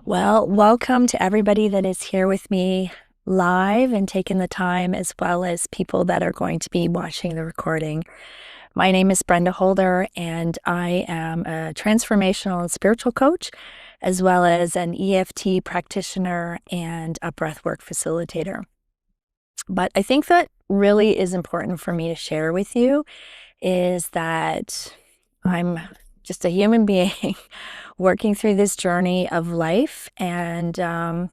Well, welcome to everybody that is here with me live and taking the time, as well as people that are going to be watching the recording. My name is Brenda Holder, and I am a transformational and spiritual coach, as well as an EFT practitioner and a breathwork facilitator. But I think that really is important for me to share with you is that I'm just a human being working through this journey of life. And I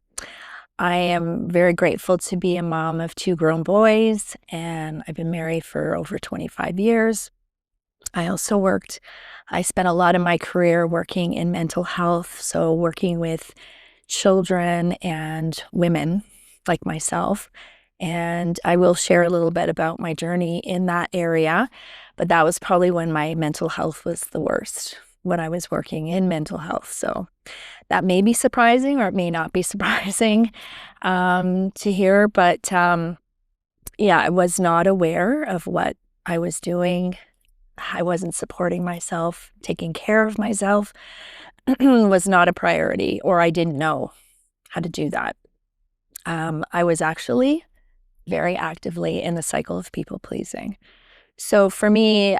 am very grateful to be a mom of two grown boys, and I've been married for over 25 years. I spent a lot of my career working in mental health, so working with children and women like myself. And I will share a little bit about my journey in that area, but that was probably when my mental health was the worst, when I was working in mental health. So that may be surprising, or it may not be surprising to hear, but yeah, I was not aware of what I was doing. I wasn't supporting myself, taking care of myself was not a priority, or I didn't know how to do that. I was actually very actively in the cycle of people pleasing. So for me,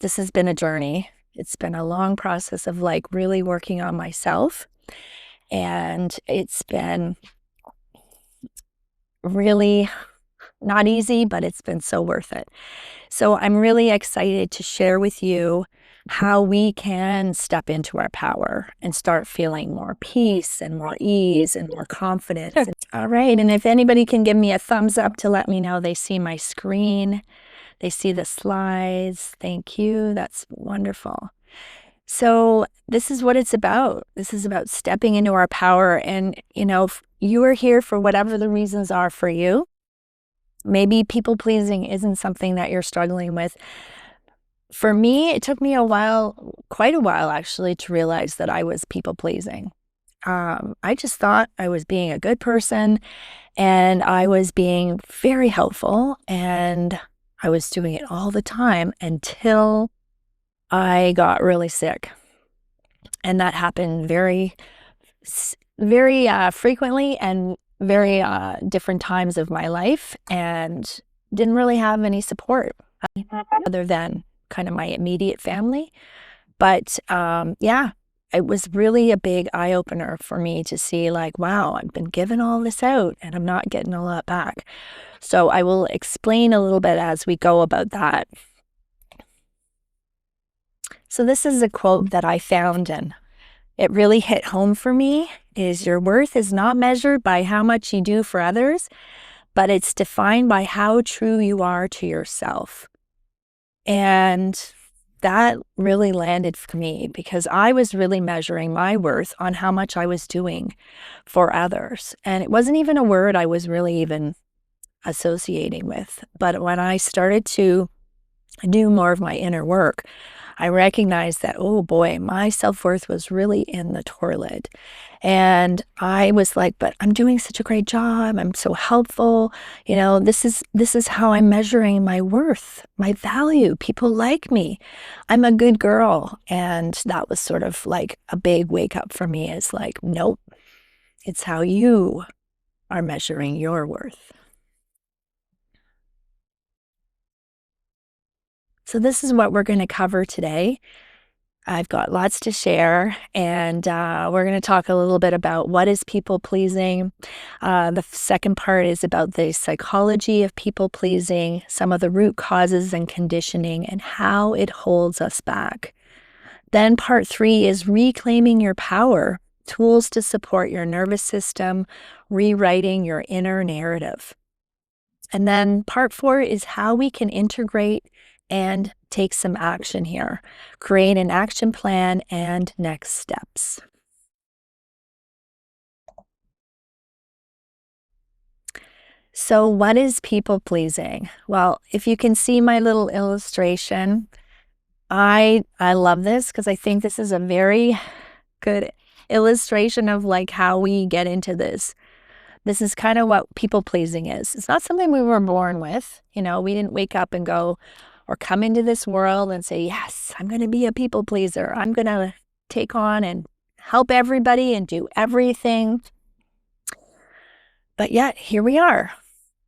this has been a journey. It's been a long process of like really working on myself. And it's been really not easy, but it's been so worth it. So I'm really excited to share with you how we can step into our power and start feeling more peace and more ease and more confidence. Sure. All right. And if anybody can give me a thumbs up to let me know they see my screen, they see the slides. Thank you. That's wonderful. So this is what it's about. This is about stepping into our power. And, if you are here for whatever the reasons are for you, maybe people pleasing isn't something that you're struggling with. For me, it took me quite a while actually, to realize that I was people pleasing. I just thought I was being a good person and I was being very helpful and I was doing it all the time until I got really sick. And that happened very frequently and very different times of my life, and didn't really have any support other than kind of my immediate family. But yeah, it was really a big eye-opener for me to see like, wow, I've been giving all this out and I'm not getting a lot back. So I will explain a little bit as we go about that. So this is a quote that I found, and it really hit home for me, is your worth is not measured by how much you do for others, but it's defined by how true you are to yourself. And that really landed for me because I was really measuring my worth on how much I was doing for others. And it wasn't even a word I was really even associating with. But when I started to do more of my inner work, I recognized that, oh boy, my self-worth was really in the toilet. And I was like, but I'm doing such a great job. I'm so helpful. This is how I'm measuring my worth, my value. People like me. I'm a good girl. And that was sort of like a big wake up for me. Is like, nope, it's how you are measuring your worth. So this is what we're going to cover today. I've got lots to share, and we're going to talk a little bit about what is people pleasing. The second part is about the psychology of people pleasing, some of the root causes and conditioning, and how it holds us back. Then part 3 is reclaiming your power, tools to support your nervous system, rewriting your inner narrative. And then part 4 is how we can integrate and take some action here. Create an action plan and next steps. So what is people pleasing? Well, if you can see my little illustration, I love this because I think this is a very good illustration of like how we get into this. This is kind of what people pleasing is. It's not something we were born with. We didn't wake up and go or come into this world and say, yes, I'm going to be a people pleaser. I'm going to take on and help everybody and do everything. But yet here we are.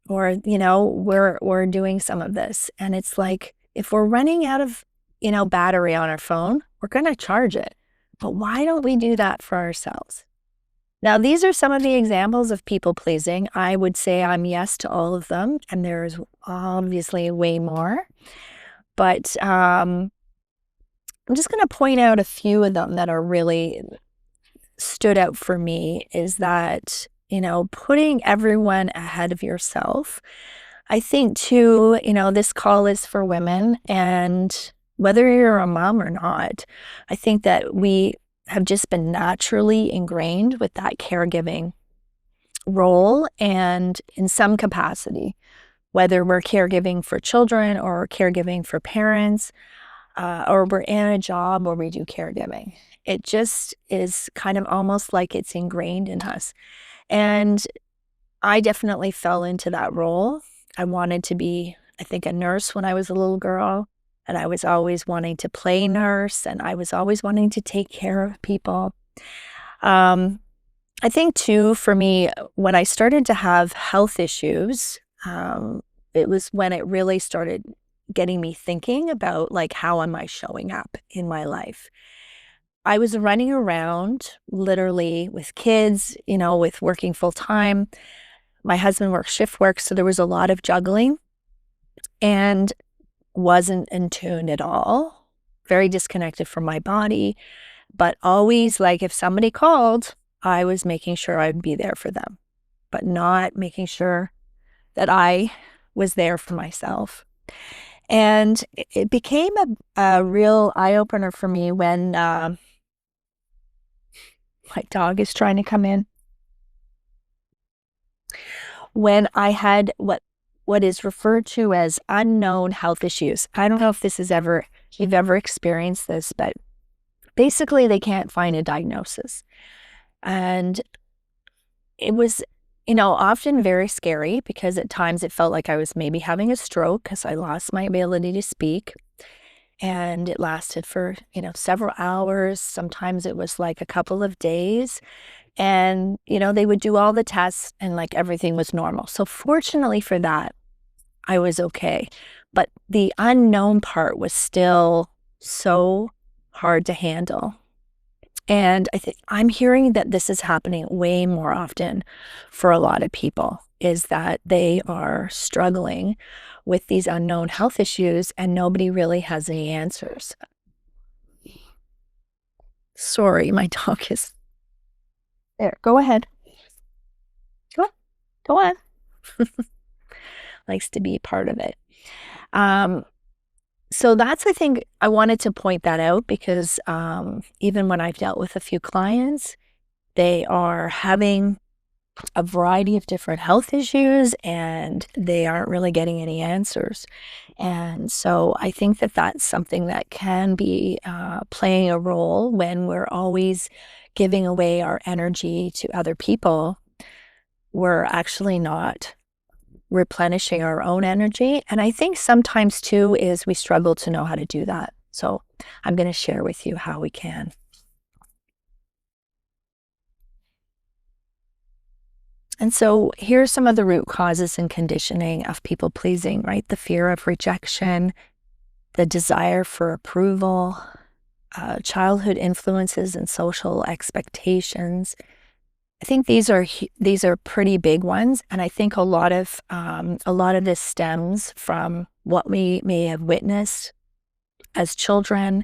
Or, we're doing some of this. And it's like, if we're running out of, battery on our phone, we're going to charge it. But why don't we do that for ourselves? Now, these are some of the examples of people pleasing. I would say I'm yes to all of them. And there's obviously way more. But I'm just going to point out a few of them that are really stood out for me is that, putting everyone ahead of yourself. I think too, this call is for women, and whether you're a mom or not, I think that we have just been naturally ingrained with that caregiving role and in some capacity, whether we're caregiving for children or caregiving for parents, or we're in a job where we do caregiving. It just is kind of almost like it's ingrained in us. And I definitely fell into that role. I wanted to be, I think, a nurse when I was a little girl, and I was always wanting to play nurse, and I was always wanting to take care of people. I think too, for me, when I started to have health issues, it was when it really started getting me thinking about, like, how am I showing up in my life? I was running around literally with kids, with working full time. My husband worked shift work, so there was a lot of juggling and wasn't in tune at all. Very disconnected from my body, but always like if somebody called, I was making sure I'd be there for them, but not making sure that I was there for myself. And it became a real eye-opener for me when my dog is trying to come in. When I had what is referred to as unknown health issues. I don't know if you've ever experienced this, but basically they can't find a diagnosis. And it was, often very scary because at times it felt like I was maybe having a stroke because I lost my ability to speak. And it lasted for, several hours. Sometimes it was like a couple of days. And, they would do all the tests and like everything was normal. So fortunately for that, I was okay. But the unknown part was still so hard to handle. And I'm hearing that this is happening way more often for a lot of people, is that they are struggling with these unknown health issues and nobody really has any answers. Sorry, my dog is there. Go ahead. Go on. Likes to be part of it. So that's, I think, I wanted to point that out because even when I've dealt with a few clients, they are having a variety of different health issues and they aren't really getting any answers. And so I think that that's something that can be playing a role when we're always giving away our energy to other people. We're actually not replenishing our own energy. And I think sometimes too is we struggle to know how to do that. So I'm going to share with you how we can. And so here's some of the root causes and conditioning of people pleasing, right? The fear of rejection, the desire for approval, childhood influences and social expectations. I think these are pretty big ones, and I think a lot of this stems from what we may have witnessed as children.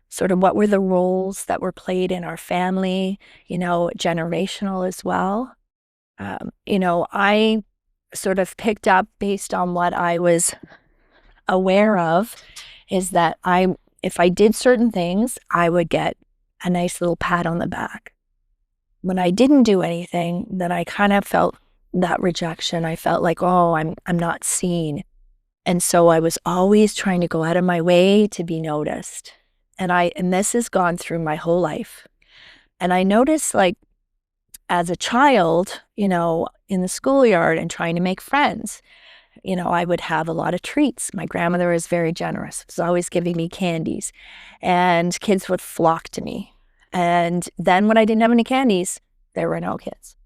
Sort of what were the roles that were played in our family, generational as well. I sort of picked up based on what I was aware of is that if I did certain things, I would get a nice little pat on the back. When I didn't do anything, then I kind of felt that rejection. I felt like, oh, I'm not seen. And so I was always trying to go out of my way to be noticed. And this has gone through my whole life. And I noticed, like, as a child, in the schoolyard and trying to make friends, I would have a lot of treats. My grandmother was very generous, was always giving me candies, and kids would flock to me. And then when I didn't have any candies, there were no kids.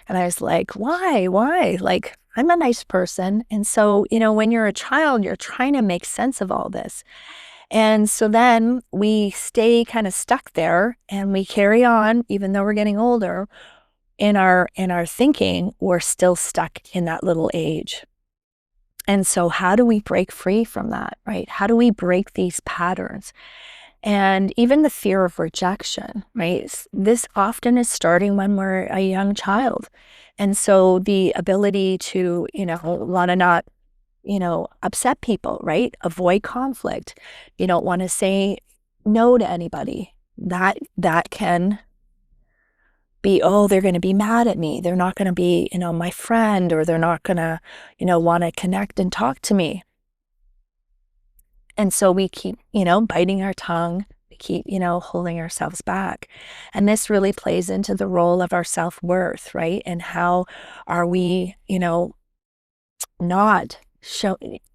And I was like, why? Why? Like, I'm a nice person. And so, when you're a child, you're trying to make sense of all this. And so then we stay kind of stuck there and we carry on, even though we're getting older, in our thinking, we're still stuck in that little age. And so how do we break free from that, right? How do we break these patterns? And even the fear of rejection, right? This often is starting when we're a young child. And so the ability to, want to not, upset people, right? Avoid conflict. You don't want to say no to anybody. That can be, oh, they're going to be mad at me. They're not going to be, my friend, or they're not going to, want to connect and talk to me. And so we keep, biting our tongue. We keep, holding ourselves back. And this really plays into the role of our self-worth, right? And how are we, not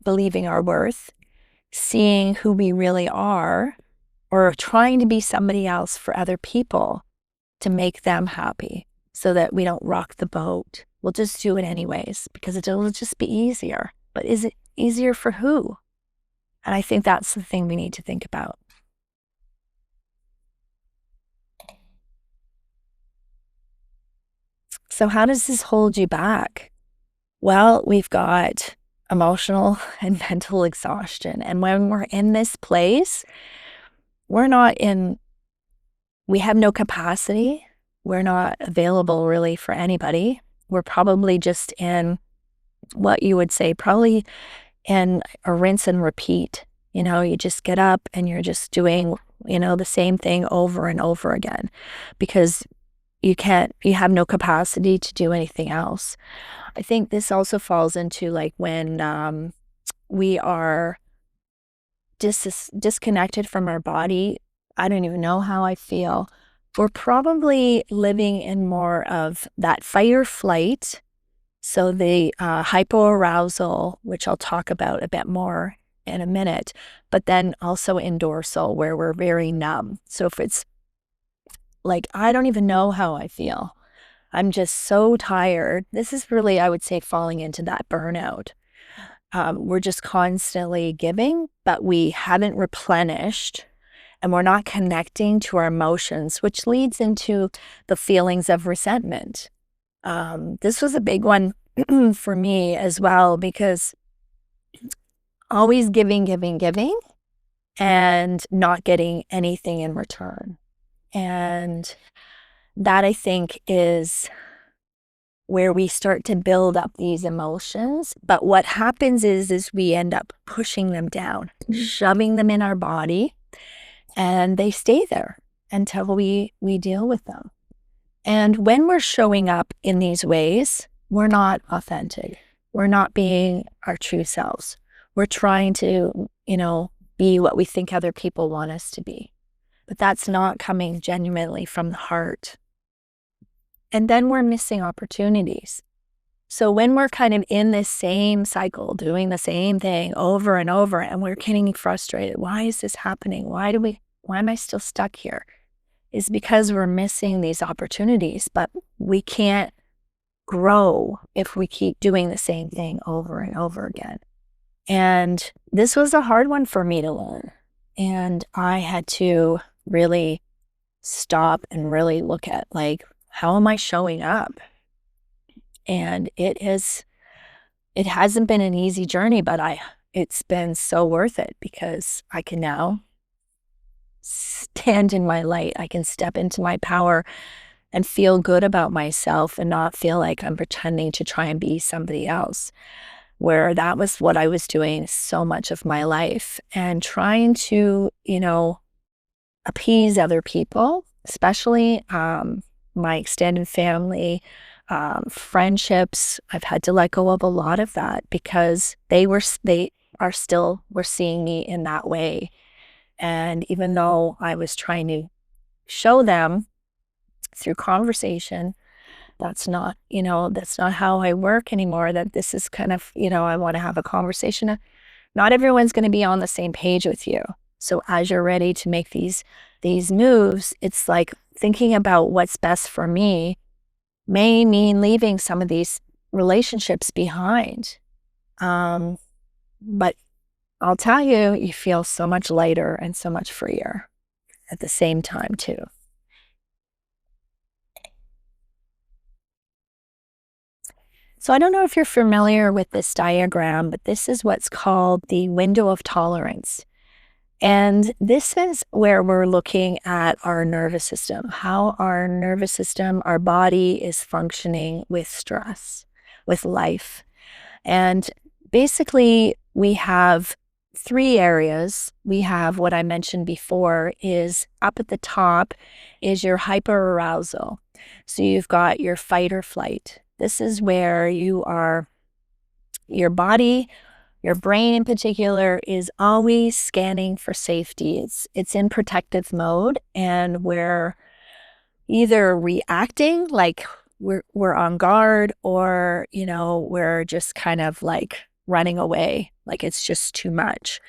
believing our worth, seeing who we really are, or trying to be somebody else for other people to make them happy so that we don't rock the boat. We'll just do it anyways because it'll just be easier. But is it easier for who? And I think that's the thing we need to think about. So how does this hold you back? Well, we've got emotional and mental exhaustion. And when we're in this place, we have no capacity. We're not available really for anybody. We're probably just in what you would say, probably in a rinse and repeat. You just get up and you're just doing, the same thing over and over again because you have no capacity to do anything else. I think this also falls into like when we are disconnected from our body. I don't even know how I feel. We're probably living in more of that fight or flight. So the hypoarousal, which I'll talk about a bit more in a minute, but then also in dorsal where we're very numb. So if it's like, I don't even know how I feel, I'm just so tired. This is really, I would say, falling into that burnout. We're just constantly giving, but we haven't replenished and we're not connecting to our emotions, which leads into the feelings of resentment. This was a big one for me as well because always giving, and not getting anything in return. And that, I think, is where we start to build up these emotions. But what happens is we end up pushing them down, shoving them in our body, and they stay there until we deal with them. And when we're showing up in these ways, we're not authentic. We're not being our true selves. We're trying to, be what we think other people want us to be. But that's not coming genuinely from the heart. And then we're missing opportunities. So when we're kind of in this same cycle, doing the same thing over and over, and we're getting frustrated, why is this happening? Why am I still stuck here? Is because we're missing these opportunities, but we can't grow if we keep doing the same thing over and over again. And this was a hard one for me to learn. And I had to really stop and really look at, like, how am I showing up? And it hasn't been an easy journey, but it's been so worth it because I can now stand in my light. I can step into my power and feel good about myself and not feel like I'm pretending to try and be somebody else, where that was what I was doing so much of my life, and trying to, appease other people, especially my extended family, friendships. I've had to let go of a lot of that because they were seeing me in that way. And even though I was trying to show them through conversation, that's not how I work anymore, that this is kind of, I want to have a conversation. Not everyone's going to be on the same page with you. So as you're ready to make these these moves, it's like thinking about what's best for me may mean leaving some of these relationships behind. Um, but I'll tell you, you feel so much lighter and so much freer at the same time, too. So I don't know if you're familiar with this diagram, but this is what's called the window of tolerance. And this is where we're looking at our nervous system, how our nervous system, our body is functioning with stress, with life. And basically, we have three areas. We have what I mentioned before is up at the top is your hyperarousal. So you've got your fight or flight. This is where your body, your brain in particular, is always scanning for safety. It's in protective mode, and we're either reacting like we're on guard, or we're just kind of like running away, like it's just too much.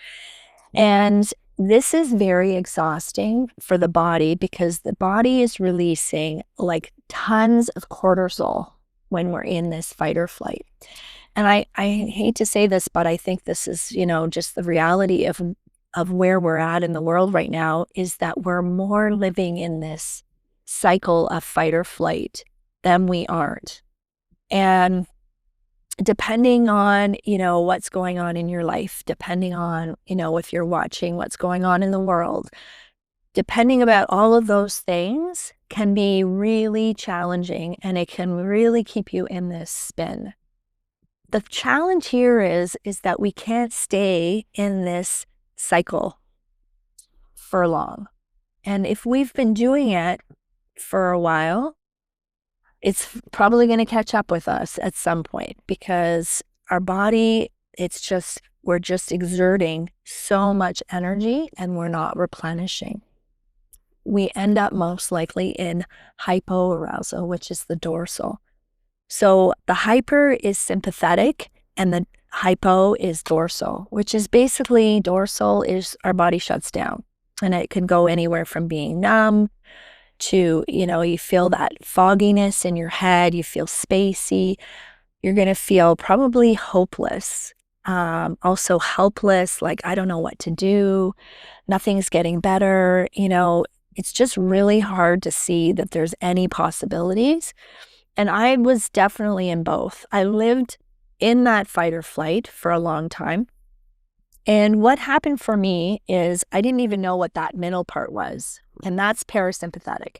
And this is very exhausting for the body because the body is releasing like tons of cortisol when we're in this fight or flight. And I hate to say this, but I think this is, just the reality of where we're at in the world right now, is that we're more living in this cycle of fight or flight than we aren't. And depending on, what's going on in your life, depending on, if you're watching what's going on in the world, depending about all of those things can be really challenging, and it can really keep you in this spin. The challenge here is that we can't stay in this cycle for long. And if we've been doing it for a while, it's probably going to catch up with us at some point, because our body, we're just exerting so much energy and we're not replenishing. We end up most likely in hypoarousal, which is the dorsal. So the hyper is sympathetic and the hypo is dorsal, which is basically, dorsal is our body shuts down, and it can go anywhere from being numb to, you feel that fogginess in your head, you feel spacey, you're going to feel probably hopeless, also helpless, like I don't know what to do, nothing's getting better, it's just really hard to see that there's any possibilities. And I was definitely in both. I lived in that fight or flight for a long time. And what happened for me is I didn't even know what that middle part was. And that's parasympathetic.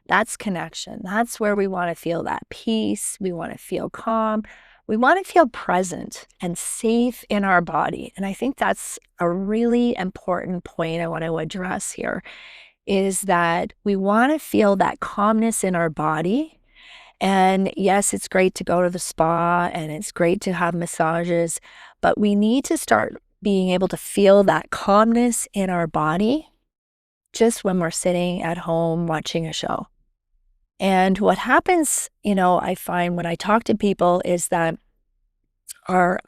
That's connection. That's where we want to feel that peace. We want to feel calm. We want to feel present and safe in our body. And I think that's a really important point I want to address here, is that we want to feel that calmness in our body. And yes, it's great to go to the spa and it's great to have massages, but we need to start being able to feel that calmness in our body just when we're sitting at home watching a show. And what happens, I find when I talk to people, is that our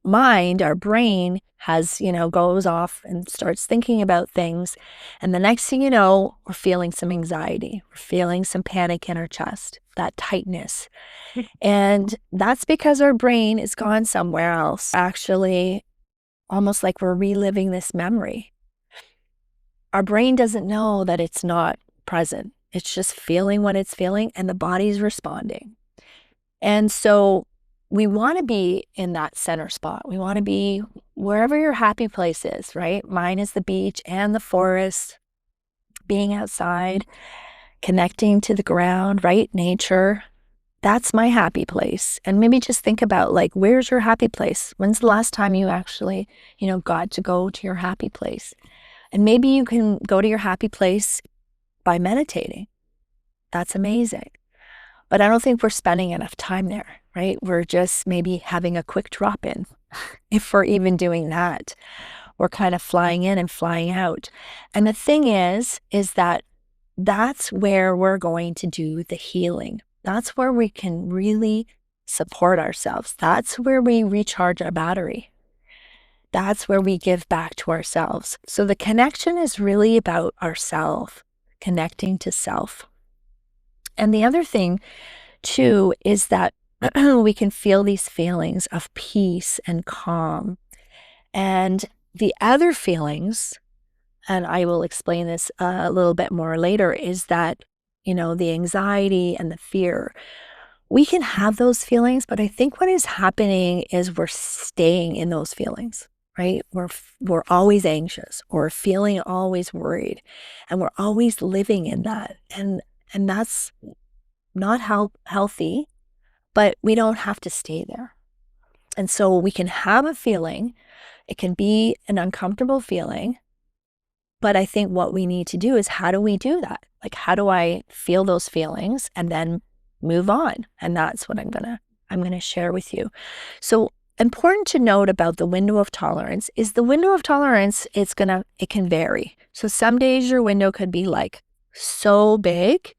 mind, our brain has, goes off and starts thinking about things. And the next thing you know, we're feeling some anxiety. We're feeling some panic in our chest, that tightness. And that's because our brain is gone somewhere else, actually, almost like we're reliving this memory. Our brain doesn't know that it's not present. It's just feeling what it's feeling, and the body's responding. And so we want to be in that center spot. We want to be wherever your happy place is, right? Mine is the beach and the forest, being outside, connecting to the ground, right? Nature. That's my happy place. And maybe just think about, like, where's your happy place? When's the last time you actually, got to go to your happy place? And maybe you can go to your happy place by meditating. That's amazing. But I don't think we're spending enough time there, right? We're just maybe having a quick drop in. If we're even doing that, we're kind of flying in and flying out. And the thing is that that's where we're going to do the healing. That's where we can really support ourselves. That's where we recharge our battery. That's where we give back to ourselves. So the connection is really about ourselves. connecting to self. And the other thing too is that we can feel these feelings of peace and calm. And the other feelings, and I will explain this a little bit more later, is that, the anxiety and the fear. We can have those feelings, but I think what is happening is we're staying in those feelings, right? We're always anxious or feeling always worried, and we're always living in that. And that's not healthy, but we don't have to stay there. And so we can have a feeling. It can be an uncomfortable feeling, but I think what we need to do is, how do we do that? Like, how do I feel those feelings and then move on? And that's what I'm gonna share with you. So important to note about the window of tolerance is the window of tolerance, it can vary. So some days your window could be like so big,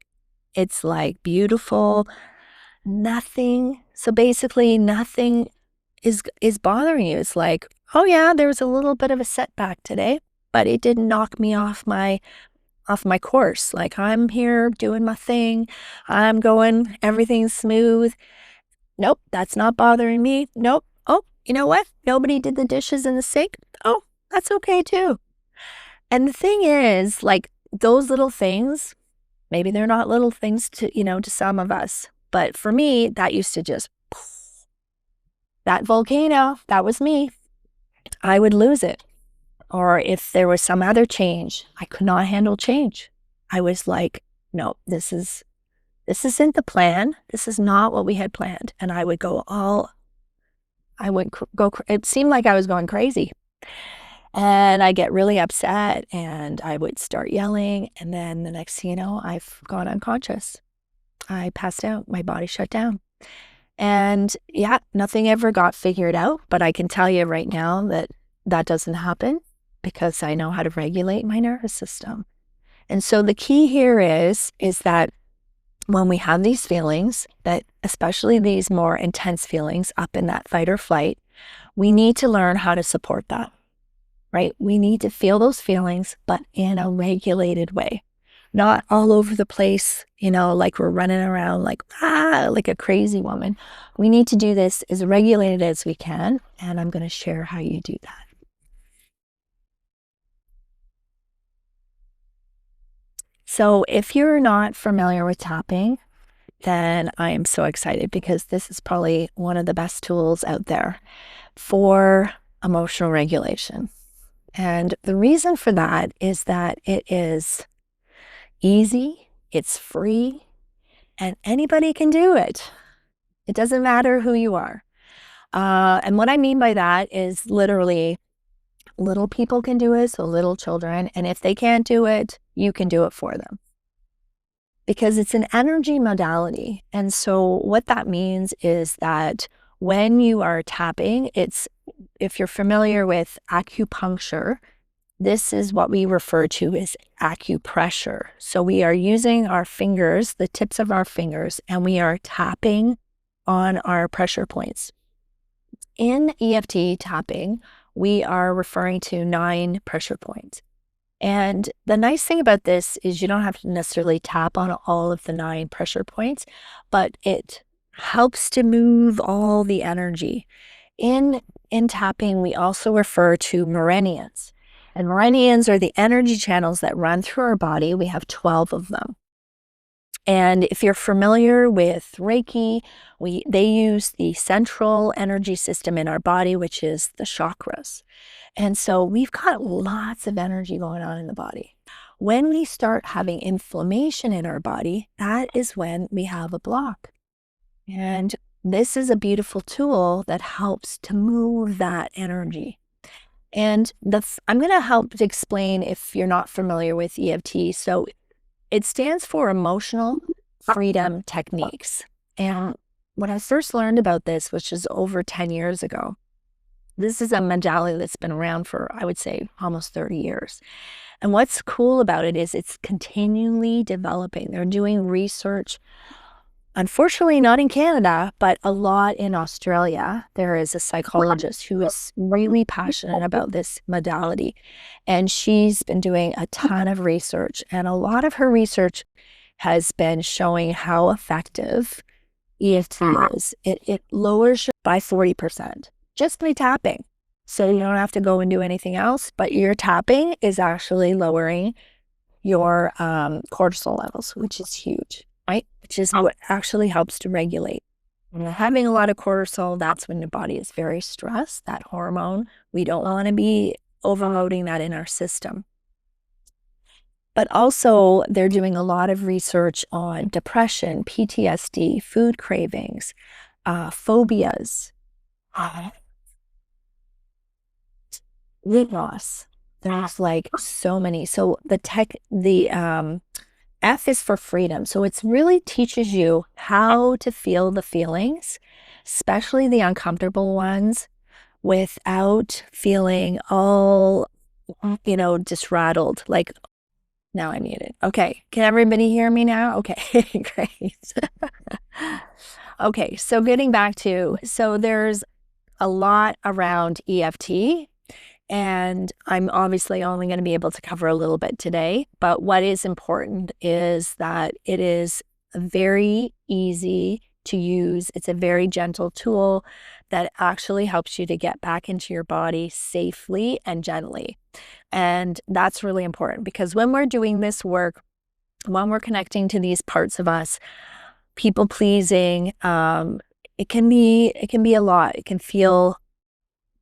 it's like beautiful, nothing. So basically nothing is bothering you. It's like, oh yeah, there was a little bit of a setback today, but it didn't knock me off my course. Like, I'm here doing my thing. I'm going, everything's smooth. Nope, that's not bothering me. Nope. Oh, you know what? Nobody did the dishes in the sink. Oh, that's okay too. And the thing is, like, those little things, maybe they're not little things to some of us, but for me, that used to just, that volcano, that was me. I would lose it. Or if there was some other change, I could not handle change. I was like, no, this isn't the plan. This is not what we had planned. And I would go it seemed like I was going crazy. And I get really upset and I would start yelling. And then the next thing you know, I've gone unconscious. I passed out. My body shut down. And yeah, nothing ever got figured out. But I can tell you right now that doesn't happen, because I know how to regulate my nervous system. And so the key here is that when we have these feelings, that especially these more intense feelings up in that fight or flight, we need to learn how to support that, right? We need to feel those feelings, but in a regulated way, not all over the place, like we're running around like a crazy woman. We need to do this as regulated as we can. And I'm going to share how you do that. So if you're not familiar with tapping, then I am so excited, because this is probably one of the best tools out there for emotional regulation. And the reason for that is that it is easy, it's free, and anybody can do it. It doesn't matter who you are. And what I mean by that is literally little people can do it, so little children. And if they can't do it, you can do it for them, because it's an energy modality. And so what that means is that when you are tapping, if you're familiar with acupuncture, this is what we refer to as acupressure. So we are using our fingers, the tips of our fingers, and we are tapping on our pressure points. In EFT tapping, we are referring to 9 pressure points. And the nice thing about this is you don't have to necessarily tap on all of the 9 pressure points, but it helps to move all the energy. In tapping, we also refer to meridians. And meridians are the energy channels that run through our body. We have 12 of them. And if you're familiar with Reiki, they use the central energy system in our body, which is the chakras. And so we've got lots of energy going on in the body. When we start having inflammation in our body, that is when we have a block. And this is a beautiful tool that helps to move that energy. And I'm going to help to explain if you're not familiar with EFT. So it stands for Emotional Freedom Techniques. And when I first learned about this, which is over 10 years ago, this is a modality that's been around for, I would say, almost 30 years. And what's cool about it is it's continually developing. They're doing research Unfortunately, not in Canada, but a lot in Australia. There is a psychologist who is really passionate about this modality. And she's been doing a ton of research. And a lot of her research has been showing how effective EFT is. It lowers your by 40% just by tapping. So you don't have to go and do anything else, but your tapping is actually lowering your cortisol levels, which is huge, right? Which is what actually helps to regulate. When you're having a lot of cortisol, that's when the body is very stressed, that hormone. We don't want to be overloading that in our system. But also, they're doing a lot of research on depression, PTSD, food cravings, phobias, weight loss. There's like so many. So the F is for freedom. So it's really teaches you how to feel the feelings, especially the uncomfortable ones, without feeling all, disrattled. Like, now I'm muted. Okay. Can everybody hear me now? Okay, great. Okay, so getting back to, so there's a lot around EFT. And I'm obviously only going to be able to cover a little bit today. But what is important is that it is very easy to use. It's a very gentle tool that actually helps you to get back into your body safely and gently. And that's really important because when we're doing this work, when we're connecting to these parts of us, people pleasing, it can be a lot. It can feel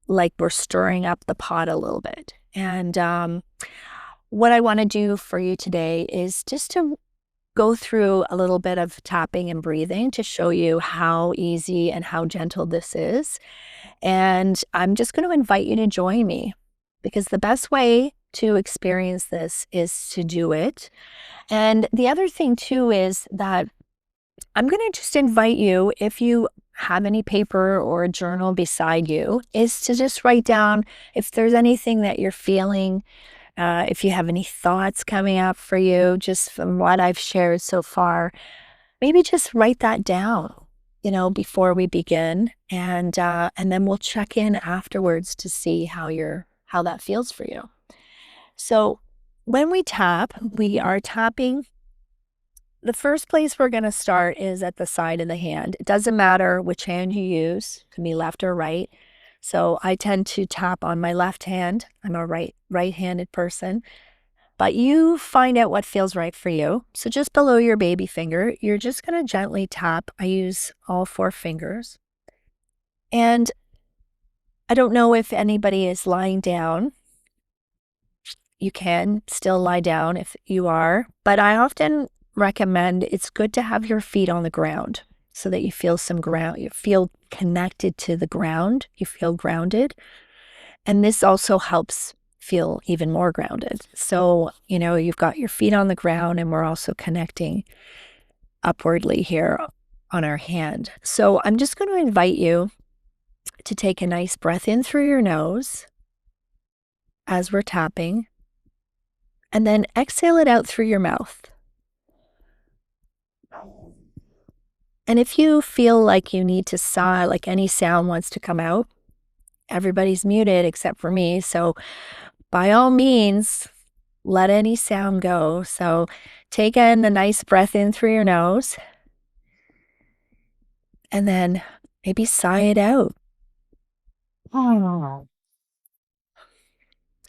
like we're stirring up the pot a little bit. And what I want to do for you today is just to go through a little bit of tapping and breathing to show you how easy and how gentle this is. And I'm just going to invite you to join me because the best way to experience this is to do it. And the other thing too is that I'm going to just invite you, if you have any paper or a journal beside you, is to just write down if there's anything that you're feeling, if you have any thoughts coming up for you, just from what I've shared so far, maybe just write that down, before we begin. And then we'll check in afterwards to see how that feels for you. So when we tap, we are tapping. The first place we're going to start is at the side of the hand. It doesn't matter which hand you use. It can be left or right. So I tend to tap on my left hand. I'm a right-handed person. But you find out what feels right for you. So just below your baby finger, you're just going to gently tap. I use all 4 fingers. And I don't know if anybody is lying down. You can still lie down if you are, but I often recommend it's good to have your feet on the ground so that you feel some ground, you feel connected to the ground, you feel grounded. And this also helps feel even more grounded. So, you've got your feet on the ground and we're also connecting upwardly here on our hand. So I'm just going to invite you to take a nice breath in through your nose as we're tapping, and then exhale it out through your mouth. And if you feel like you need to sigh, like any sound wants to come out, everybody's muted except for me. So by all means, let any sound go. So take in a nice breath in through your nose and then maybe sigh it out. I'm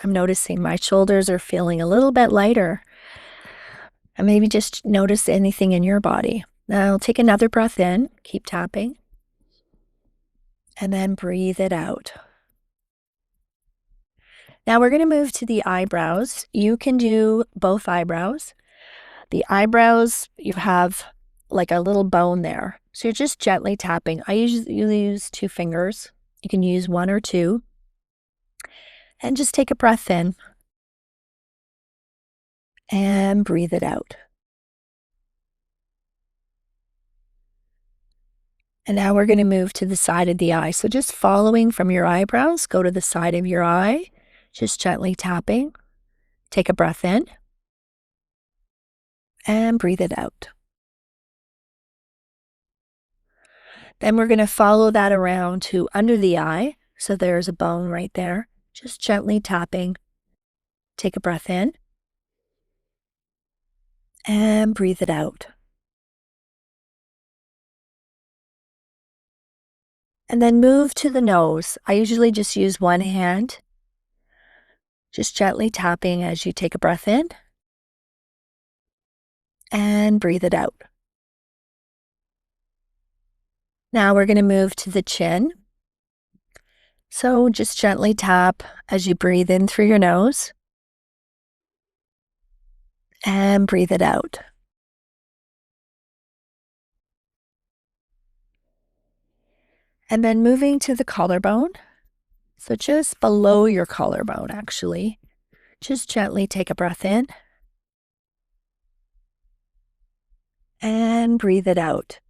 noticing my shoulders are feeling a little bit lighter. And maybe just notice anything in your body. Now take another breath in, keep tapping, and then breathe it out. Now we're going to move to the eyebrows. You can do both eyebrows. The eyebrows, you have like a little bone there. So you're just gently tapping. I usually use 2 fingers. You can use 1 or 2. And just take a breath in and breathe it out. And now we're going to move to the side of the eye. So just following from your eyebrows, go to the side of your eye, just gently tapping. Take a breath in and breathe it out. Then we're going to follow that around to under the eye. So there's a bone right there. Just gently tapping. Take a breath in and breathe it out. And then move to the nose. I usually just use one hand, just gently tapping as you take a breath in and breathe it out. Now we're going to move to the chin. So just gently tap as you breathe in through your nose and breathe it out. And then moving to the collarbone. So just below your collarbone, actually. Just gently take a breath in and breathe it out.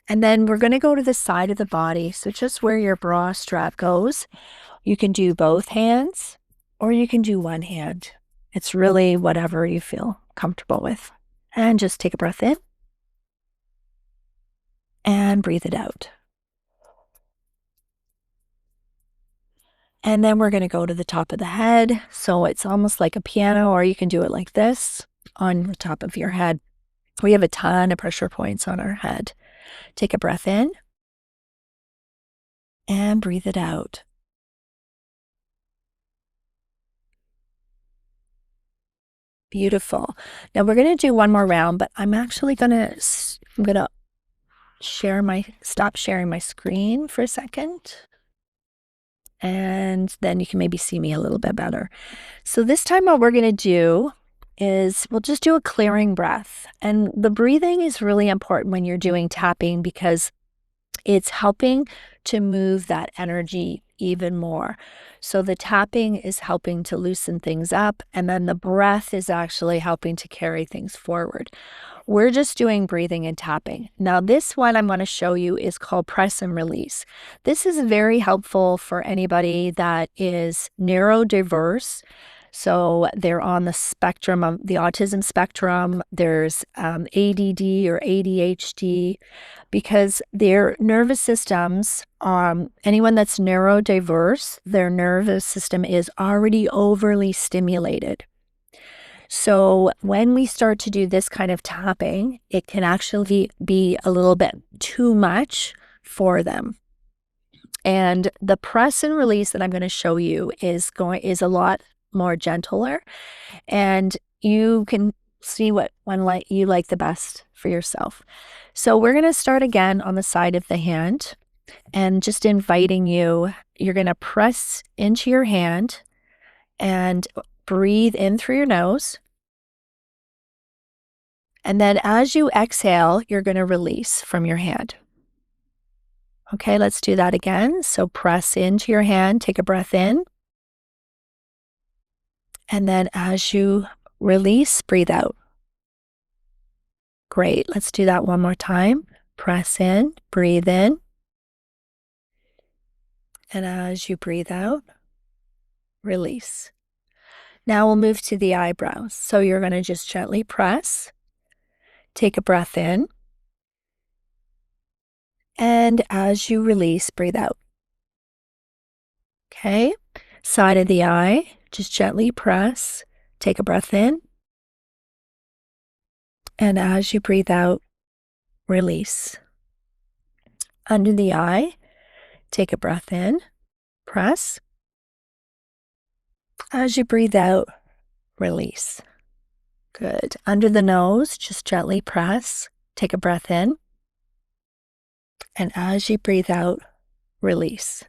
And then we're going to go to the side of the body. So just where your bra strap goes, you can do both hands or you can do one hand. It's really whatever you feel comfortable with. And just take a breath in and breathe it out. And then we're going to go to the top of the head. So it's almost like a piano, or you can do it like this on the top of your head. We have a ton of pressure points on our head. Take a breath in and breathe it out. Beautiful. Now we're going to do one more round, but I'm actually going to stop sharing my screen for a second. And then you can maybe see me a little bit better. So this time what we're going to do is we'll just do a clearing breath. And the breathing is really important when you're doing tapping because it's helping to move that energy even more. So the tapping is helping to loosen things up, and then the breath is actually helping to carry things forward. We're just doing breathing and tapping. Now, this one I'm going to show you is called press and release. This is very helpful for anybody that is neurodiverse. So they're on the spectrum of the autism spectrum. There's ADD or ADHD, because their nervous systems, anyone that's neurodiverse, their nervous system is already overly stimulated. So when we start to do this kind of tapping, it can actually be a little bit too much for them. And the press and release that I'm going to show you is a lot more gentler, and you can see what one you like the best for yourself. So we're going to start again on the side of the hand, and just inviting you, you're going to press into your hand and breathe in through your nose. And then as you exhale, you're going to release from your hand. Okay, let's do that again. So press into your hand, take a breath in. And then as you release, breathe out. Great. Let's do that one more time. Press in, breathe in. And as you breathe out, release. Now we'll move to the eyebrows. So you're going to just gently press, take a breath in. And as you release, breathe out. Okay. Side of the eye, just gently press, take a breath in. And as you breathe out, release. Under the eye, take a breath in, press. As you breathe out, release. Good. Under the nose, just gently press, take a breath in. And as you breathe out, release.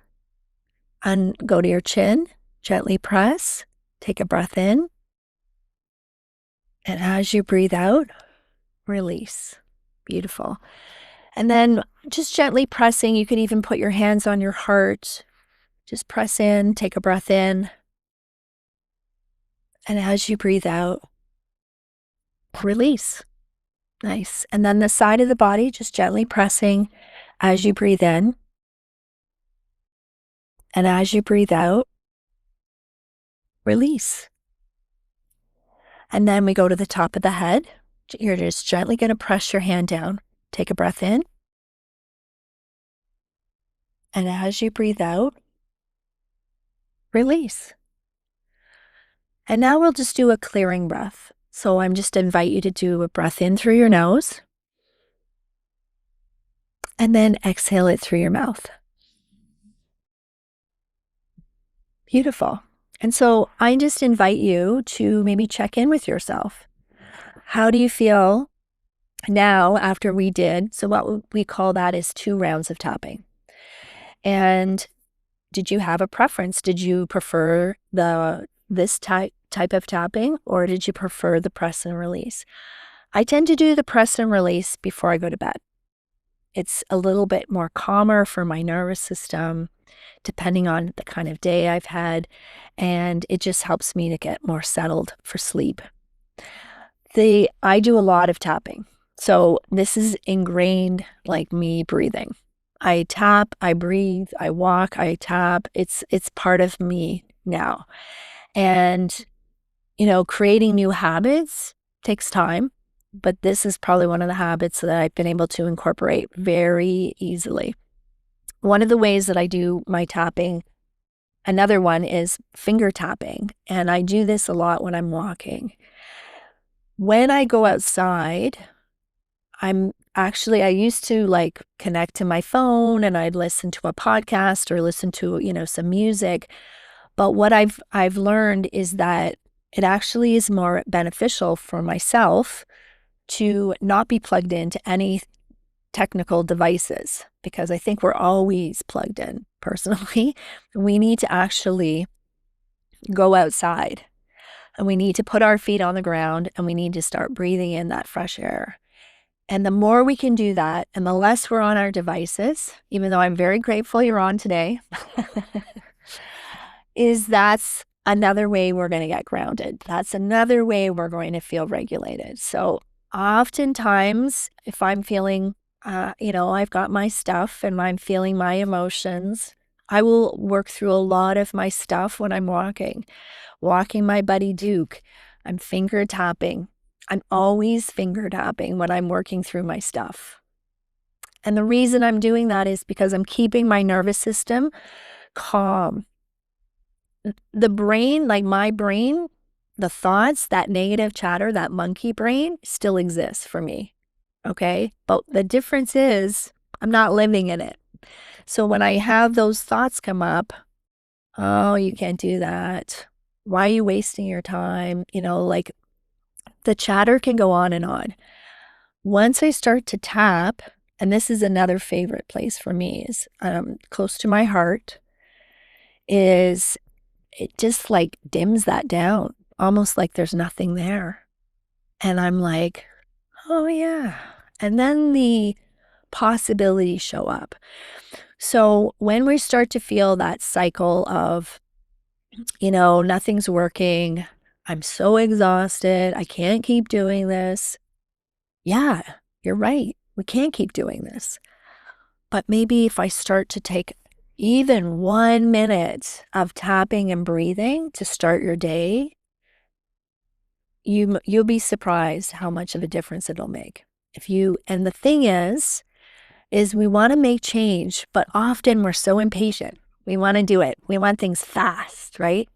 And go to your chin, gently press, take a breath in. And as you breathe out, release. Beautiful. And then just gently pressing, you can even put your hands on your heart. Just press in, take a breath in. And as you breathe out, release. Nice. And then the side of the body, just gently pressing as you breathe in. And as you breathe out, release. And then we go to the top of the head, You're just gently going to press your hand down. Take a breath in. And as you breathe out, release. And now we'll just do a clearing breath. So I'm just invite you to do a breath in through your nose and then exhale it through your mouth. Beautiful. And so I just invite you to maybe check in with yourself. How do you feel now after we did? So what we call that is 2 rounds of tapping. And did you have a preference? Did you prefer this type of tapping, or did you prefer the press and release? I tend to do the press and release before I go to bed. It's a little bit more calmer for my nervous system, depending on the kind of day I've had, and it just helps me to get more settled for sleep. I do a lot of tapping. So this is ingrained like me breathing. I tap, I breathe, I walk, I tap. It's part of me now. And, creating new habits takes time, but this is probably one of the habits that I've been able to incorporate very easily. One of the ways that I do my tapping, another one is finger tapping. And I do this a lot when I'm walking. When I go outside, I used to connect to my phone and I'd listen to a podcast or listen to, some music. But what I've learned is that it actually is more beneficial for myself to not be plugged into any technical devices, because I think we're always plugged in personally. We need to actually go outside and we need to put our feet on the ground and we need to start breathing in that fresh air. And the more we can do that and the less we're on our devices, even though I'm very grateful you're on today, that's another way we're going to get grounded. That's another way we're going to feel regulated. So oftentimes, if I'm feeling, I've got my stuff and I'm feeling my emotions, I will work through a lot of my stuff when I'm walking my buddy Duke. I'm finger tapping. I'm always finger tapping when I'm working through my stuff. And the reason I'm doing that is because I'm keeping my nervous system calm. The brain, like my brain, the thoughts, that negative chatter, that monkey brain still exists for me. Okay. But the difference is I'm not living in it. So when I have those thoughts come up, oh, you can't do that. Why are you wasting your time? The chatter can go on and on. Once I start to tap, and this is another favorite place for me, is close to my heart, is it just dims that down, almost like there's nothing there. And I'm like, oh yeah. And then the possibilities show up. So when we start to feel that cycle of, nothing's working, I'm so exhausted, I can't keep doing this. Yeah, you're right. We can't keep doing this. But maybe if I start to take even 1 minute of tapping and breathing to start your day, you'll be surprised how much of a difference it'll make. And the thing is we want to make change, but often we're so impatient. We want to do it. We want things fast, right?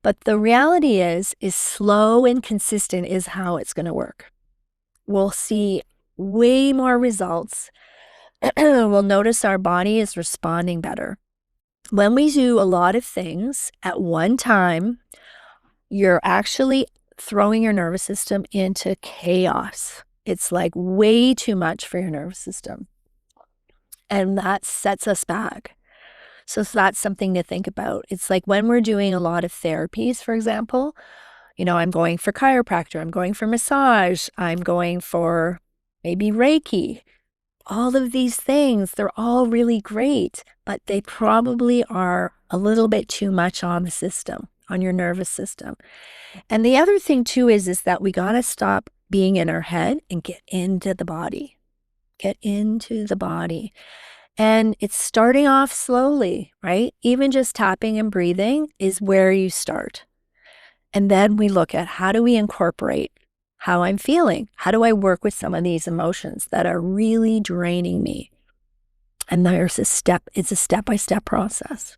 But the reality is slow and consistent is how it's going to work. We'll see way more results. We'll notice our body is responding better. When we do a lot of things at one time, you're actually throwing your nervous system into chaos. It's way too much for your nervous system. And that sets us back. So that's something to think about. It's like when we're doing a lot of therapies, for example, I'm going for chiropractor, I'm going for massage, I'm going for maybe Reiki. All of these things, they're all really great, but they probably are a little bit too much on the system, on your nervous system. And the other thing too is that we got to stop being in our head and get into the body. Get into the body. And it's starting off slowly, right? Even just tapping and breathing is where you start. And then we look at how do we incorporate? how I'm feeling. How do I work with some of these emotions that are really draining me? And it's a step-by-step process.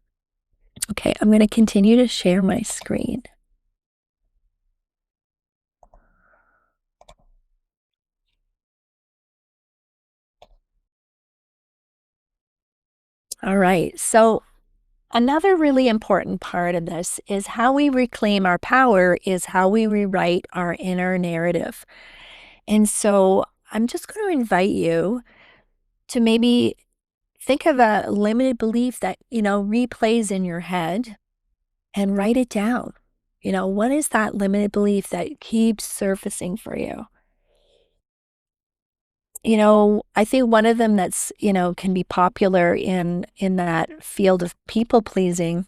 Okay, I'm going to continue to share my screen. All right, so another really important part of this is how we reclaim our power is how we rewrite our inner narrative. And so I'm just going to invite you to maybe think of a limited belief that, replays in your head and write it down. What is that limited belief that keeps surfacing for you? I think one of them that's, can be popular in that field of people pleasing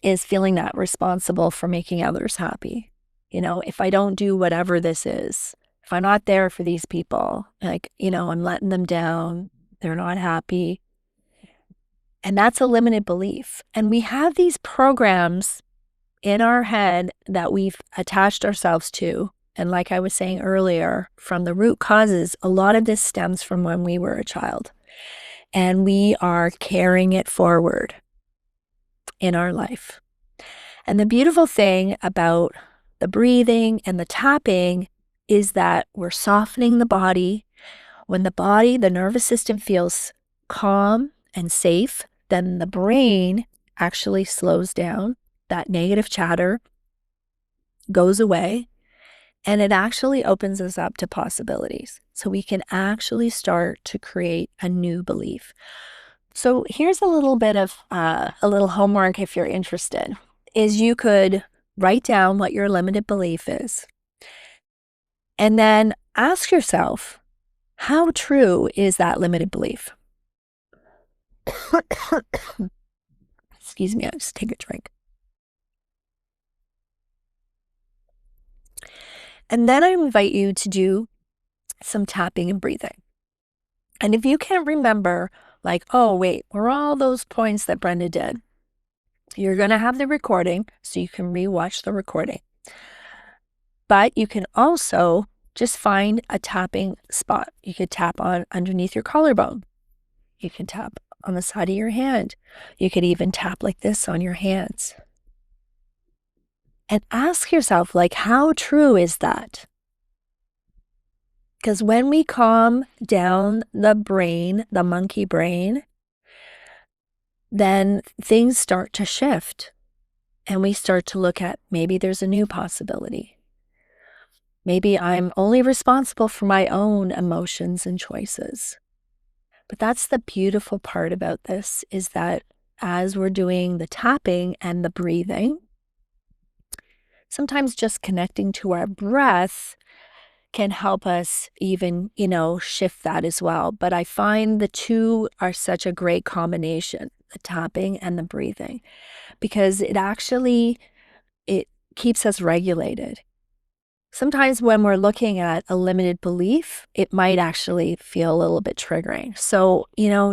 is feeling that responsible for making others happy. If I don't do whatever this is, if I'm not there for these people, like, I'm letting them down, they're not happy. And that's a limited belief. And we have these programs in our head that we've attached ourselves to. And like I was saying earlier, from the root causes, a lot of this stems from when we were a child. And we are carrying it forward in our life. And the beautiful thing about the breathing and the tapping is that we're softening the body. When the nervous system feels calm and safe, then the brain actually slows down. That negative chatter goes away, and it actually opens us up to possibilities. So we can actually start to create a new belief. So here's a little bit of a little homework if you're interested, is you could write down what your limited belief is. And then ask yourself, how true is that limited belief? Excuse me, I'll just take a drink. And then I invite you to do some tapping and breathing. And if you can't remember, like, oh, wait, were all those points that Brenda did? You're going to have the recording, so you can rewatch the recording. But you can also just find a tapping spot. You could tap on underneath your collarbone. You can tap on the side of your hand. You could even tap like this on your hands. And ask yourself, like, how true is that? Because when we calm down the brain, the monkey brain, then things start to shift. And we start to look at maybe there's a new possibility. Maybe I'm only responsible for my own emotions and choices. But that's the beautiful part about this, is that as we're doing the tapping and the breathing, sometimes just connecting to our breath can help us even, shift that as well. But I find the two are such a great combination, the tapping and the breathing, because it keeps us regulated. Sometimes when we're looking at a limited belief, it might actually feel a little bit triggering. So,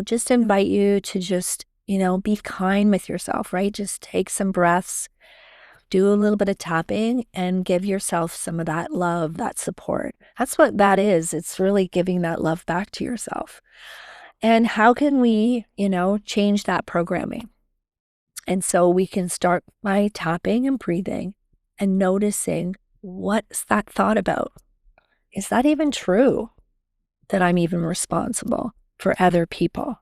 just invite you to just, be kind with yourself, right? Just take some breaths, do a little bit of tapping, and give yourself some of that love, that support. That's what that is. It's really giving that love back to yourself. And how can we, change that programming? And so we can start by tapping and breathing and noticing, what's that thought about? Is that even true that I'm even responsible for other people,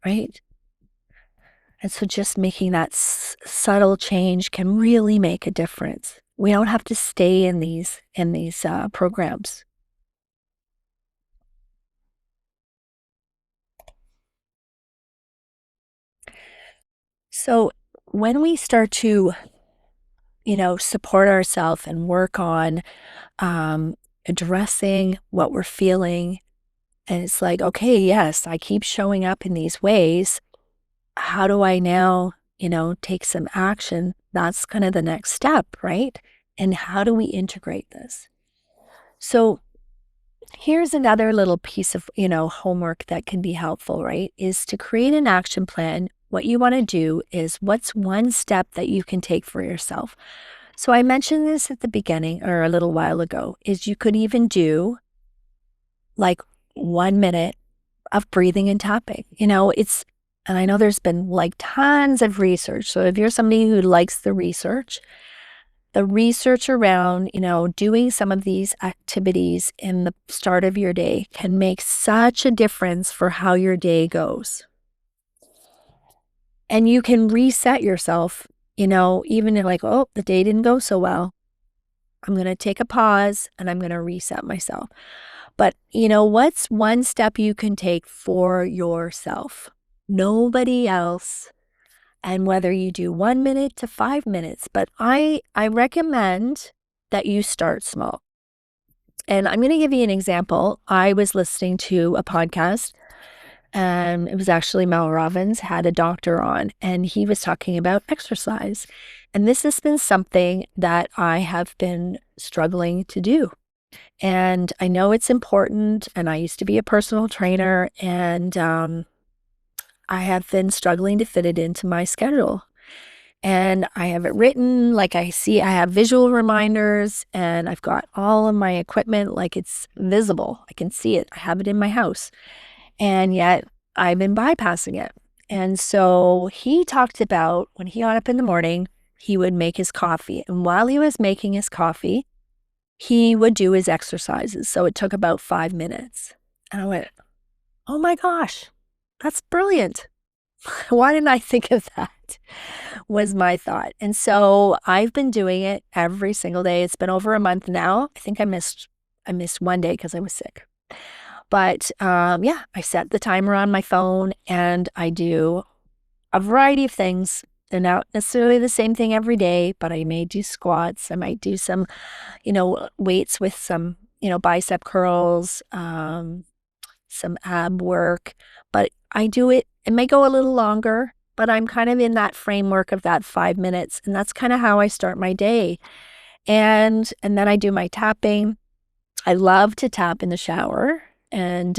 right? And so just making that subtle change can really make a difference. We don't have to stay in these programs. So when we start to, support ourselves and work on addressing what we're feeling, and it's like, okay, yes, I keep showing up in these ways. How do I now, take some action? That's kind of the next step, right? And how do we integrate this? So here's another little piece of, homework that can be helpful, right? Is to create an action plan. What you want to do is, what's one step that you can take for yourself So I mentioned this at the beginning or a little while ago, is you could even do like 1 minute of breathing and tapping. And I know there's been like tons of research. So if you're somebody who likes the research around, doing some of these activities in the start of your day can make such a difference for how your day goes. And you can reset yourself, even like, oh, the day didn't go so well. I'm going to take a pause and I'm going to reset myself. But what's one step you can take for yourself? Nobody else. And whether you do 1 minute to 5 minutes, but I recommend that you start small. And I'm going to give you an example. I was listening to a podcast, and it was actually Mel Robbins had a doctor on, and he was talking about exercise. And this has been something that I have been struggling to do. And I know it's important, and I used to be a personal trainer, and I have been struggling to fit it into my schedule. And I have it written, like I have visual reminders, and I've got all of my equipment, like it's visible. I can see it. I have it in my house. And yet I've been bypassing it. And so he talked about when he got up in the morning, he would make his coffee. And while he was making his coffee, he would do his exercises. So it took about 5 minutes. And I went, oh my gosh, that's brilliant. Why didn't I think of that? Was my thought. And so I've been doing it every single day. It's been over a month now. I think I missed one day because I was sick. But yeah, I set the timer on my phone and I do a variety of things. They're not necessarily the same thing every day, but I may do squats. I might do some, weights with some, bicep curls, some ab work. But I do it. It may go a little longer, but I'm kind of in that framework of that 5 minutes. And that's kind of how I start my day. And then I do my tapping. I love to tap in the shower. And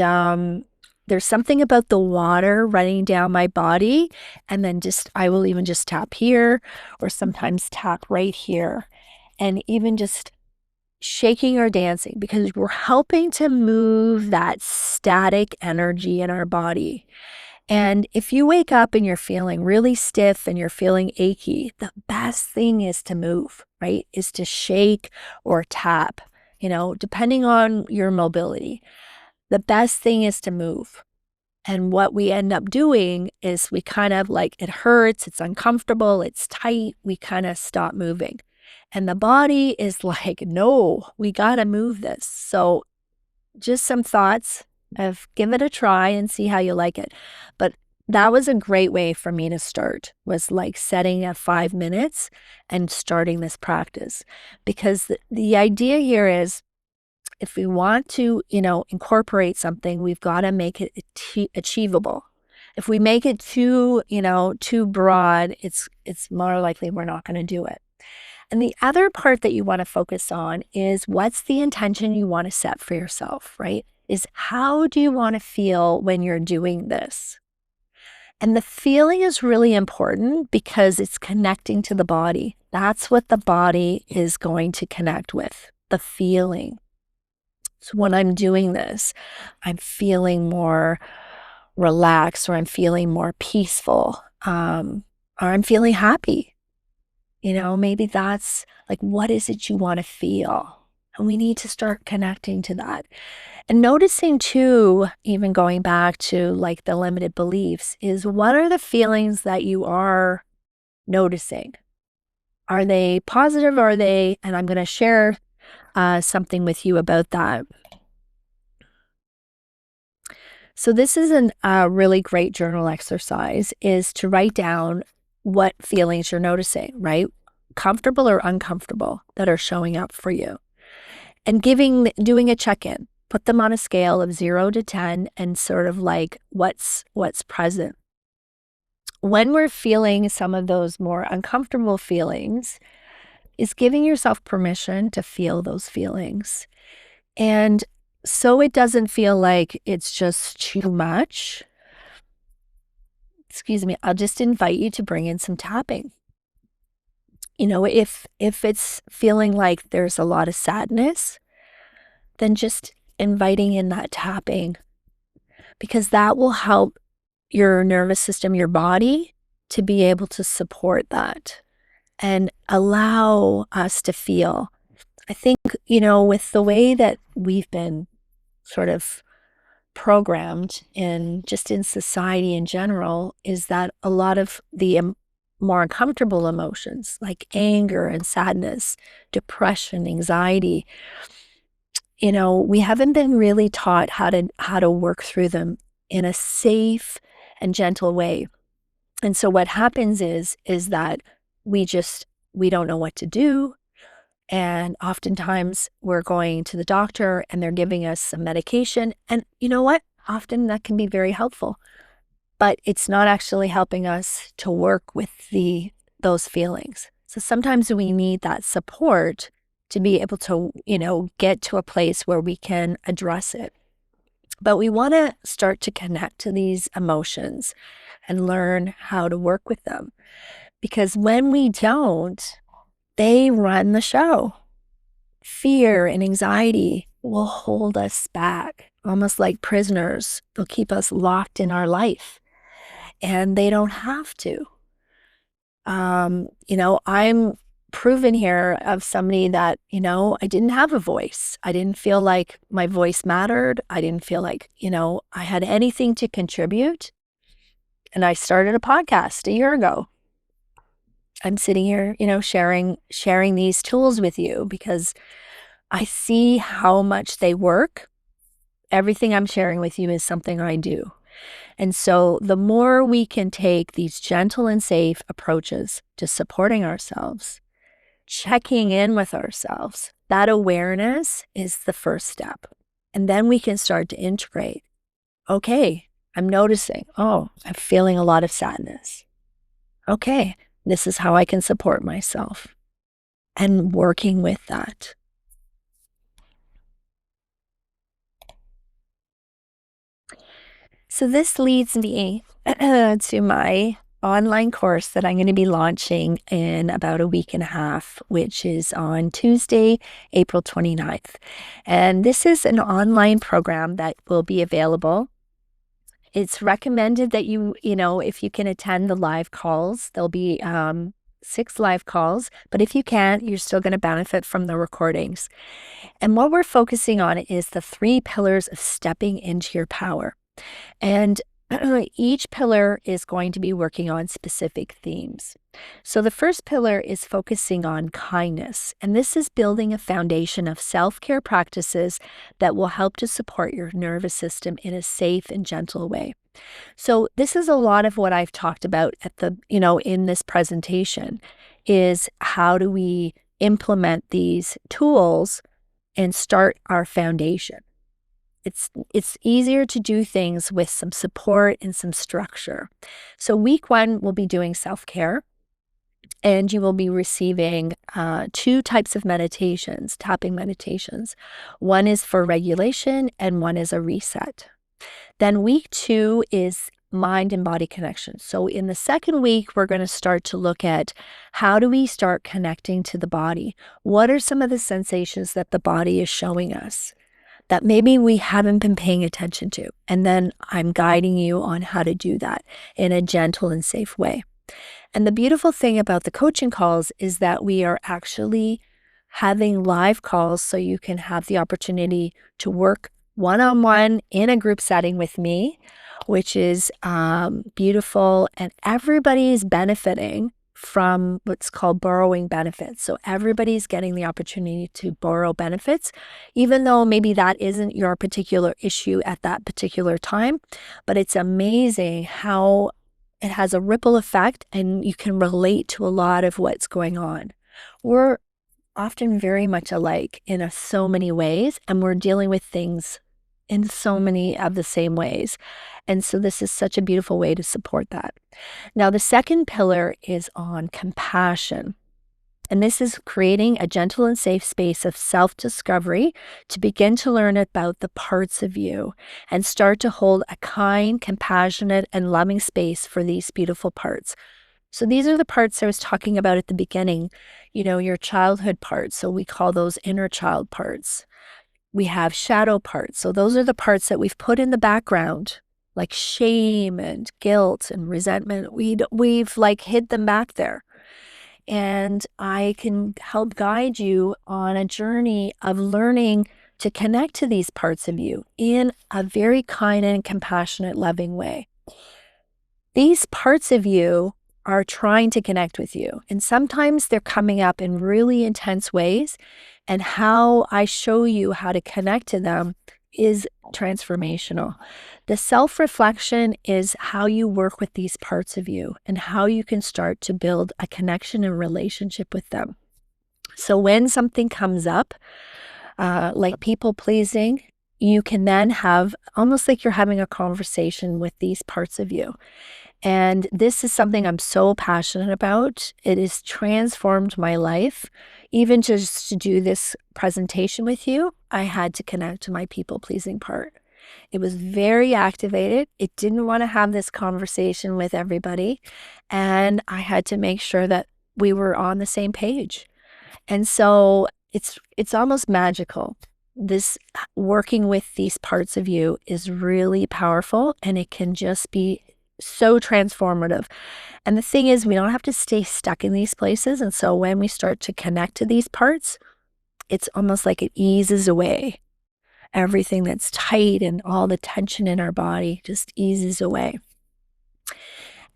there's something about the water running down my body. And then I will even just tap here or sometimes tap right here. And even just shaking or dancing, because we're helping to move that static energy in our body. And if you wake up and you're feeling really stiff and you're feeling achy, the best thing is to move, right? Is to shake or tap, depending on your mobility. The best thing is to move. And what we end up doing is we kind of like, it hurts, it's uncomfortable, it's tight, we kind of stop moving. And the body is like, no, we got to move this. So just some thoughts of give it a try and see how you like it. But that was a great way for me to start, was like setting at 5 minutes and starting this practice. Because the idea here is, if we want to, incorporate something, we've got to make it achievable. If we make it too broad, it's more likely we're not going to do it. And the other part that you want to focus on is, what's the intention you want to set for yourself, right? Is how do you want to feel when you're doing this? And the feeling is really important because it's connecting to the body. That's what the body is going to connect with, the feeling. So when I'm doing this, I'm feeling more relaxed, or I'm feeling more peaceful, or I'm feeling happy. Maybe that's like, what is it you want to feel? And we need to start connecting to that. And noticing too, even going back to like the limited beliefs, is what are the feelings that you are noticing? Are they positive? Are they, and I'm going to share something with you about that. So this is a really great journal exercise, is to write down what feelings you're noticing, right? Comfortable or uncomfortable, that are showing up for you. And doing a check-in. Put them on a scale of 0 to 10 and sort of like what's present. When we're feeling some of those more uncomfortable feelings, is giving yourself permission to feel those feelings. And so it doesn't feel like it's just too much, excuse me, I'll just invite you to bring in some tapping. If it's feeling like there's a lot of sadness, then just inviting in that tapping, because that will help your nervous system, your body, to be able to support that and allow us to feel. I think, with the way that we've been sort of programmed in society in general, is that a lot of the more uncomfortable emotions like anger and sadness, depression, anxiety, we haven't been really taught how to work through them in a safe and gentle way. And so what happens is that we just we don't know what to do. And oftentimes we're going to the doctor and they're giving us some medication. And you know what? Often that can be very helpful, but it's not actually helping us to work with those feelings. So sometimes we need that support to be able to, get to a place where we can address it. But we want to start to connect to these emotions and learn how to work with them. Because when we don't, they run the show. Fear and anxiety will hold us back, almost like prisoners. They'll keep us locked in our life, and they don't have to. I'm proven here of somebody that, I didn't have a voice. I didn't feel like my voice mattered. I didn't feel like, I had anything to contribute. And I started a podcast a year ago. I'm sitting here, sharing these tools with you because I see how much they work. Everything I'm sharing with you is something I do. And so the more we can take these gentle and safe approaches to supporting ourselves, checking in with ourselves, that awareness is the first step. And then we can start to integrate. Okay, I'm noticing, I'm feeling a lot of sadness. Okay, this is how I can support myself, and working with that. So this leads me to my online course that I'm going to be launching in about a week and a half, which is on Tuesday, April 29th. And this is an online program that will be available. It's recommended that if you can attend the live calls, there'll be 6 live calls, but if you can't, you're still going to benefit from the recordings. And what we're focusing on is the 3 pillars of stepping into your power. And each pillar is going to be working on specific themes. So the first pillar is focusing on kindness, and this is building a foundation of self-care practices that will help to support your nervous system in a safe and gentle way. So this is a lot of what I've talked about in this presentation, is how do we implement these tools and start our foundation. It's easier to do things with some support and some structure. So week 1, we'll be doing self-care, and you will be receiving 2 types of meditations, tapping meditations. One is for regulation and one is a reset. Then week 2 is mind and body connection. So in the second week, we're going to start to look at how do we start connecting to the body? What are some of the sensations that the body is showing us that maybe we haven't been paying attention to? And then I'm guiding you on how to do that in a gentle and safe way. And the beautiful thing about the coaching calls is that we are actually having live calls, so you can have the opportunity to work one-on-one in a group setting with me, which is beautiful, and everybody's benefiting from what's called borrowing benefits. So everybody's getting the opportunity to borrow benefits, even though maybe that isn't your particular issue at that particular time. But it's amazing how it has a ripple effect, and you can relate to a lot of what's going on. We're often very much alike in so many ways, and we're dealing with things in so many of the same ways. And so this is such a beautiful way to support that. Now, the second pillar is on compassion. And this is creating a gentle and safe space of self-discovery to begin to learn about the parts of you and start to hold a kind, compassionate, and loving space for these beautiful parts. So these are the parts I was talking about at the beginning, your childhood parts. So we call those inner child parts. We have shadow parts. So those are the parts that we've put in the background, like shame and guilt and resentment. We've like hid them back there. And I can help guide you on a journey of learning to connect to these parts of you in a very kind and compassionate, loving way. These parts of you are trying to connect with you, and sometimes they're coming up in really intense ways. And how I show you how to connect to them is transformational. The self-reflection is how you work with these parts of you and how you can start to build a connection and relationship with them. So when something comes up, like people pleasing, you can then have almost like you're having a conversation with these parts of you. And this is something I'm so passionate about. It has transformed my life. Even just to do this presentation with you, I had to connect to my people-pleasing part. It was very activated. It didn't want to have this conversation with everybody. And I had to make sure that we were on the same page. And so it's almost magical. This working with these parts of you is really powerful, and it can just be so transformative. And the thing is, we don't have to stay stuck in these places. And so when we start to connect to these parts, it's almost like it eases away. Everything that's tight and all the tension in our body just eases away.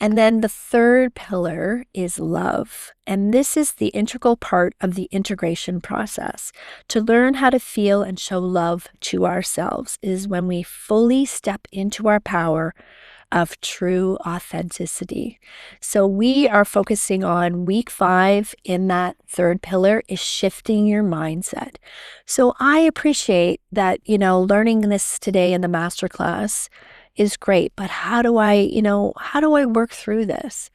And then the third pillar is love. And this is the integral part of the integration process. To learn how to feel and show love to ourselves is when we fully step into our power of true authenticity. So we are focusing on week 5 in that third pillar is shifting your mindset. So I appreciate that, learning this today in the masterclass is great, but how do I work through this?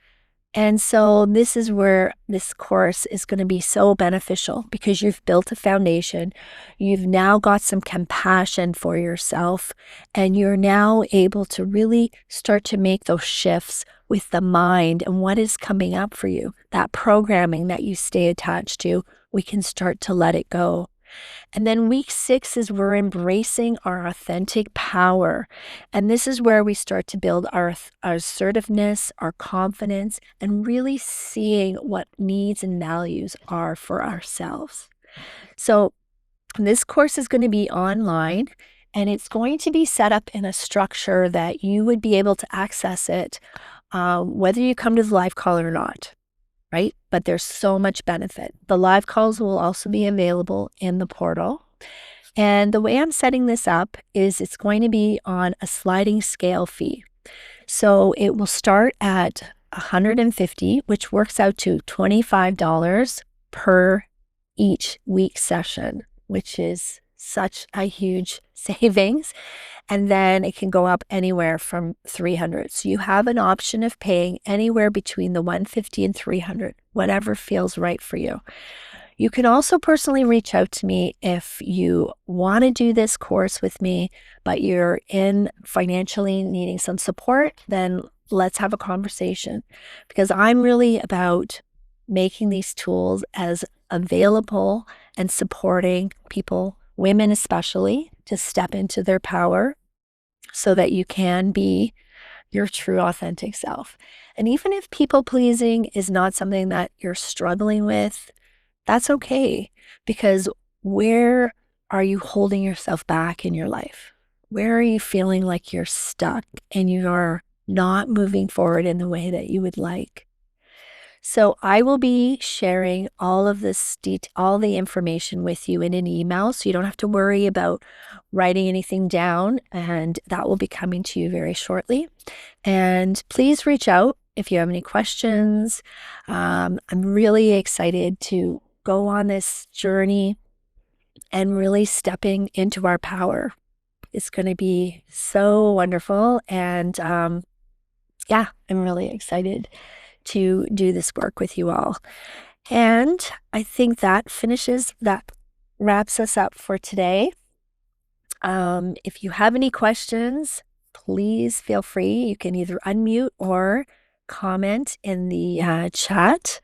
And so this is where this course is going to be so beneficial because you've built a foundation. You've now got some compassion for yourself, and you're now able to really start to make those shifts with the mind and what is coming up for you. That programming that you stay attached to, we can start to let it go. And then week 6 is we're embracing our authentic power. And this is where we start to build our assertiveness, our confidence, and really seeing what needs and values are for ourselves. So this course is going to be online, and it's going to be set up in a structure that you would be able to access it whether you come to the live call or not. Right? But there's so much benefit. The live calls will also be available in the portal. And the way I'm setting this up is it's going to be on a sliding scale fee. So it will start at $150, which works out to $25 per each week session, which is such a huge savings. And then it can go up anywhere from $300. So you have an option of paying anywhere between the $150 and $300, whatever feels right for you. You can also personally reach out to me if you want to do this course with me, but you're financially needing some support, then let's have a conversation, because I'm really about making these tools as available and supporting people, women especially, to step into their power so that you can be your true authentic self. And even if people pleasing is not something that you're struggling with, that's okay, because where are you holding yourself back in your life? Where are you feeling like you're stuck and you're not moving forward in the way that you would like? So I will be sharing all of this all the information with you in an email, so you don't have to worry about writing anything down, and that will be coming to you very shortly. And please reach out if you have any questions. I'm really excited to go on this journey and really stepping into our power. It's going to be so wonderful, and yeah, I'm really excited to do this work with you all. And I think that wraps us up for today. If you have any questions, please feel free. You can either unmute or comment in the chat.